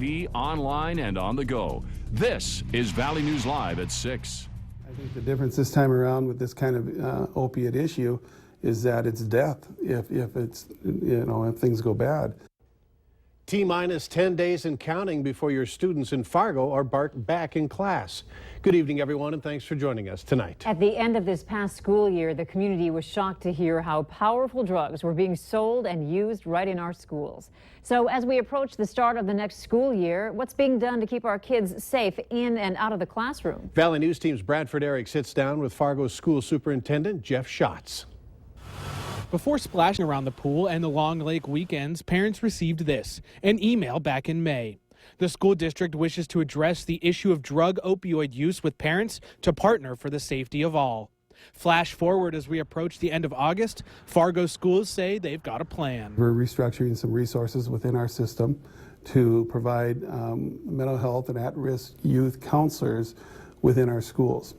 Online and on the go. This is Valley News Live at 6. I think the difference this time around with this kind of opiate issue is that it's death if it's, if things go bad. T-minus 10 days and counting before your students in Fargo are back in class. Good evening, everyone, and thanks for joining us tonight. At the end of this past school year, the community was shocked to hear how powerful drugs were being sold and used right in our schools. So as we approach the start of the next school year, what's being done to keep our kids safe in and out of the classroom? Valley News Team's Bradford Eric sits down with Fargo's school superintendent, Jeff Schatz. Before splashing around the pool and the Long Lake weekends, parents received this, an email back in May. The school district wishes to address the issue of drug opioid use with parents to partner for the safety of all. Flash forward as we approach the end of August, Fargo schools say they've got a plan. We're restructuring some resources within our system to provide mental health and at-risk youth counselors within our schools.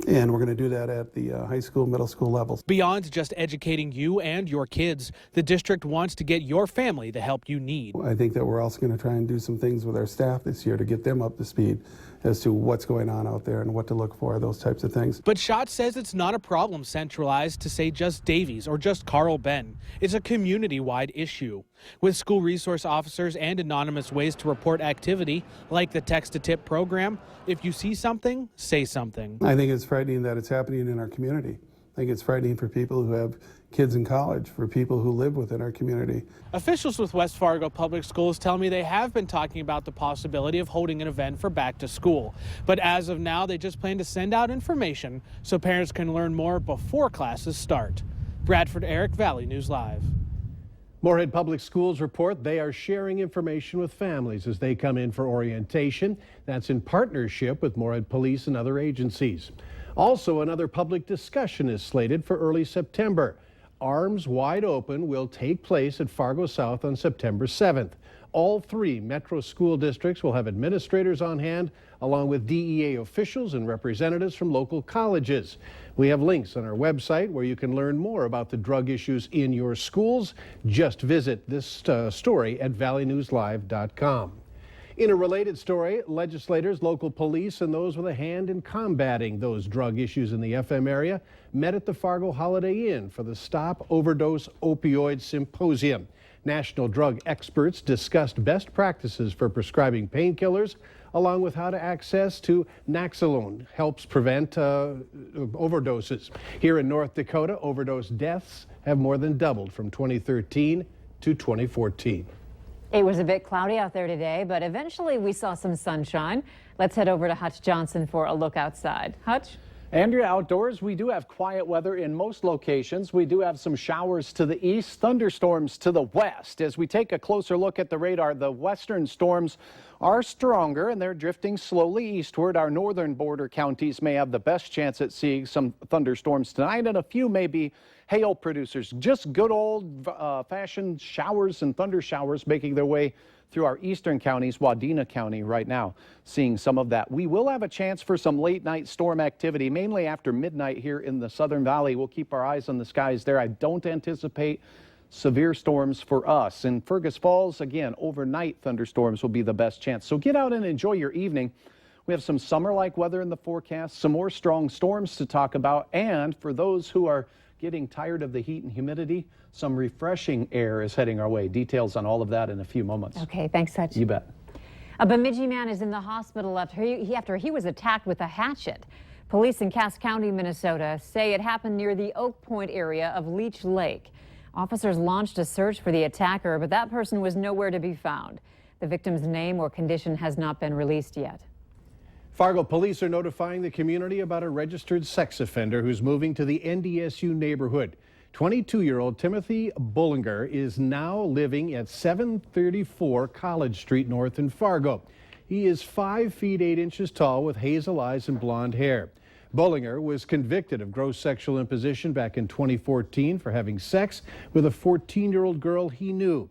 And we're going to do that at the high school, middle school levels. Beyond just educating you and your kids, the district wants to get your family the help you need. I think that we're also going to try and do some things with our staff this year to get them up to speed as to what's going on out there and what to look for, those types of things. But Schatz says it's not a problem centralized to say just Davies or just Carl Ben. It's a community-wide issue. With school resource officers and anonymous ways to report activity, like the text-to-tip program, if you see something, say something. I think it's frightening that it's happening in our community. I think it's frightening for people who have kids in college, for people who live within our community. Officials with West Fargo Public Schools tell me they have been talking about the possibility of holding an event for back to school. But as of now, they just plan to send out information so parents can learn more before classes start. Bradford Eric, Valley News Live. Moorhead Public Schools report they are sharing information with families as they come in for orientation. That's in partnership with Moorhead Police and other agencies. Also, another public discussion is slated for early September. Arms Wide Open will take place at Fargo South on September 7th. All three metro school districts will have administrators on hand, along with DEA officials and representatives from local colleges. We have links on our website where you can learn more about the drug issues in your schools. Just visit this story at valleynewslive.com. In a related story, legislators, local police, and those with a hand in combating those drug issues in the FM area met at the Fargo Holiday Inn for the Stop Overdose Opioid Symposium. National drug experts discussed best practices for prescribing painkillers, along with how to access to Naxalone helps prevent overdoses. Here in North Dakota, overdose deaths have more than doubled from 2013 to 2014. It was a bit cloudy out there today, but eventually we saw some sunshine. Let's head over to Hutch Johnson for a look outside. Hutch? Andrea, outdoors, we do have quiet weather in most locations. We do have some showers to the east, thunderstorms to the west. As we take a closer look at the radar, the western storms are stronger and they're drifting slowly eastward. Our northern border counties may have the best chance at seeing some thunderstorms tonight, and a few may be hail producers. Just good old-fashioned showers and thunder showers making their way through our eastern counties. Wadena County right now seeing some of that. We will have a chance for some late night storm activity, mainly after midnight here in the Southern Valley. We'll keep our eyes on the skies there. I don't anticipate severe storms for us. In Fergus Falls, again, overnight thunderstorms will be the best chance. So get out and enjoy your evening. We have some summer-like weather in the forecast, some more strong storms to talk about, and for those who are getting tired of the heat and humidity, some refreshing air is heading our way. Details on all of that in a few moments. Okay, thanks, Hutch. You bet. A Bemidji man is in the hospital after he was attacked with a hatchet. Police in Cass County, Minnesota say it happened near the Oak Point area of Leech Lake. Officers launched a search for the attacker, but that person was nowhere to be found. The victim's name or condition has not been released yet. Fargo police are notifying the community about a registered sex offender who's moving to the NDSU neighborhood. 22-year-old Timothy Bullinger is now living at 734 College Street North in Fargo. He is 5 feet 8 inches tall with hazel eyes and blonde hair. Bullinger was convicted of gross sexual imposition back in 2014 for having sex with a 14-year-old girl he knew.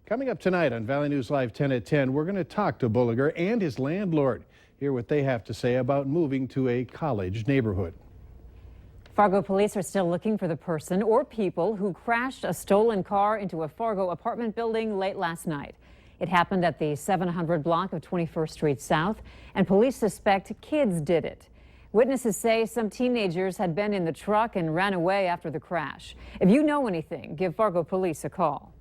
Coming up tonight on Valley News Live 10 at 10, we're going to talk to Bullinger and his landlord. Hear what they have to say about moving to a college neighborhood. Fargo police are still looking for the person or people who crashed a stolen car into a Fargo apartment building late last night. It happened at the 700 block of 21st Street South, and police suspect kids did it. Witnesses say some teenagers had been in the truck and ran away after the crash. If you know anything, give Fargo police a call.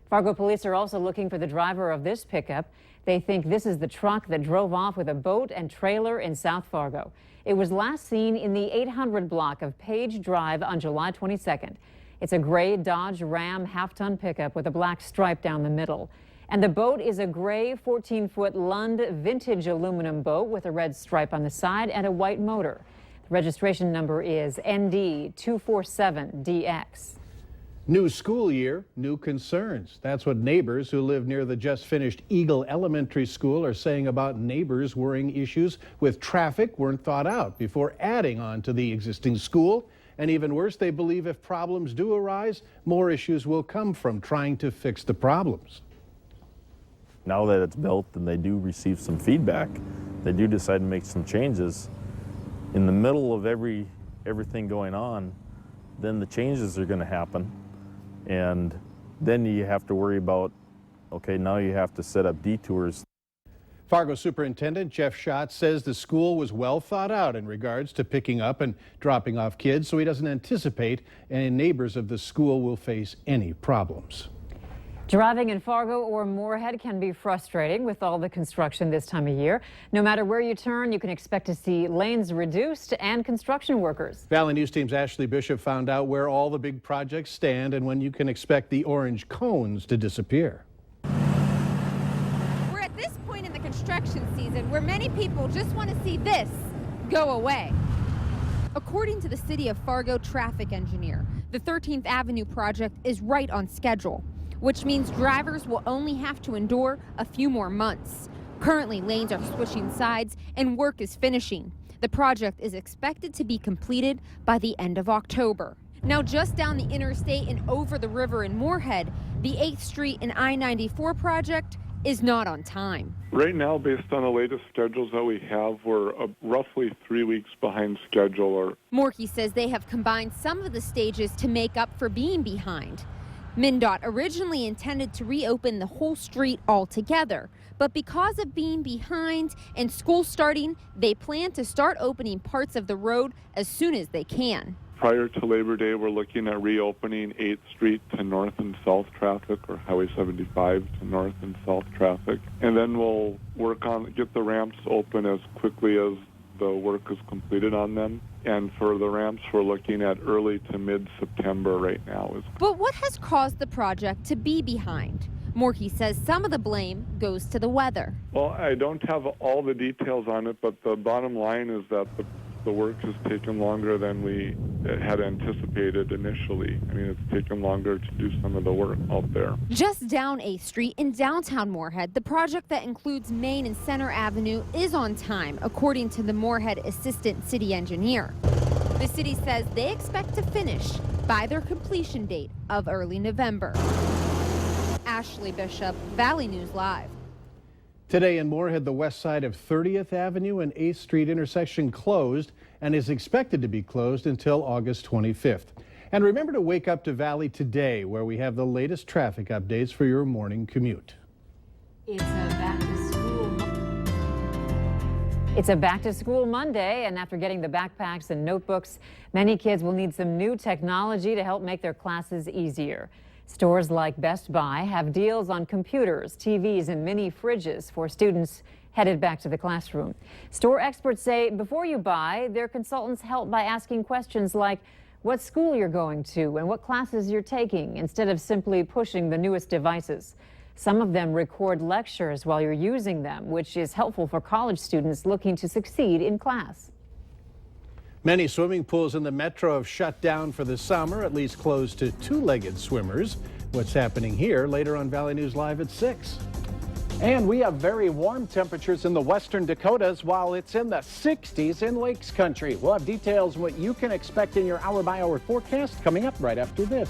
Fargo police are also looking for the driver of this pickup. They think this is the truck that drove off with a boat and trailer in South Fargo. It was last seen in the 800 block of Page Drive on July 22nd. It's a gray Dodge Ram half-ton pickup with a black stripe down the middle. And the boat is a gray 14-foot Lund vintage aluminum boat with a red stripe on the side and a white motor. The registration number is ND247DX. New school year, new concerns. That's what neighbors who live near the just finished Eagle Elementary School are saying about neighbors worrying issues with traffic weren't thought out before adding on to the existing school. And even worse, they believe if problems do arise, more issues will come from trying to fix the problems. Now that it's built and they do receive some feedback, they do decide to make some changes. In the middle of everything going on, then the changes are going to happen. And then you have to worry about, okay, now you have to set up detours. Fargo Superintendent Jeff Schatz says the school was well thought out in regards to picking up and dropping off kids, so he doesn't anticipate any neighbors of the school will face any problems. Driving in Fargo or Moorhead can be frustrating with all the construction this time of year. No matter where you turn, you can expect to see lanes reduced and construction workers. Valley News Team's Ashley Bishop found out where all the big projects stand and when you can expect the orange cones to disappear. We're at this point in the construction season where many people just want to see this go away. According to the City of Fargo traffic engineer, the 13th Avenue project is right on schedule, which means drivers will only have to endure a few more months. Currently, lanes are switching sides and work is finishing. The project is expected to be completed by the end of October. Now, just down the interstate and over the river in Moorhead, the 8th Street and I-94 project is not on time. Right now, based on the latest schedules that we have, we're roughly 3 weeks behind schedule. Morkey says they have combined some of the stages to make up for being behind. MnDOT originally intended to reopen the whole street altogether, but because of being behind and school starting, they plan to start opening parts of the road as soon as they can. Prior to Labor Day, we're looking at reopening 8th Street to north and south traffic, or Highway 75 to north and south traffic. And then we'll work on get the ramps open as quickly as the work is completed on them. And for the ramps, we're looking at early to mid-September right now. But what has caused the project to be behind? Morkey says some of the blame goes to the weather. Well, I don't have all the details on it, but the bottom line is that the work has taken longer than we had anticipated initially. I mean, it's taken longer to do some of the work out there. Just down 8th Street in downtown Moorhead, the project that includes Main and Center Avenue is on time, according to the Moorhead Assistant City Engineer. The city says they expect to finish by their completion date of early November. Ashley Bishop, Valley News Live. Today in Moorhead, the west side of 30th Avenue and 8th Street intersection closed and is expected to be closed until August 25th. And remember to wake up to Valley today, where we have the latest traffic updates for your morning commute. It's a back to school Monday, and after getting the backpacks and notebooks, many kids will need some new technology to help make their classes easier. Stores like Best Buy have deals on computers, TVs, and mini fridges for students headed back to the classroom. Store experts say before you buy, their consultants help by asking questions like what school you're going to and what classes you're taking, instead of simply pushing the newest devices. Some of them record lectures while you're using them, which is helpful for college students looking to succeed in class. Many swimming pools in the metro have shut down for the summer, at least closed to two-legged swimmers. What's happening here later on Valley News Live at 6. And we have very warm temperatures in the western Dakotas while it's in the 60s in Lakes Country. We'll have details on what you can expect in your hour-by-hour forecast coming up right after this.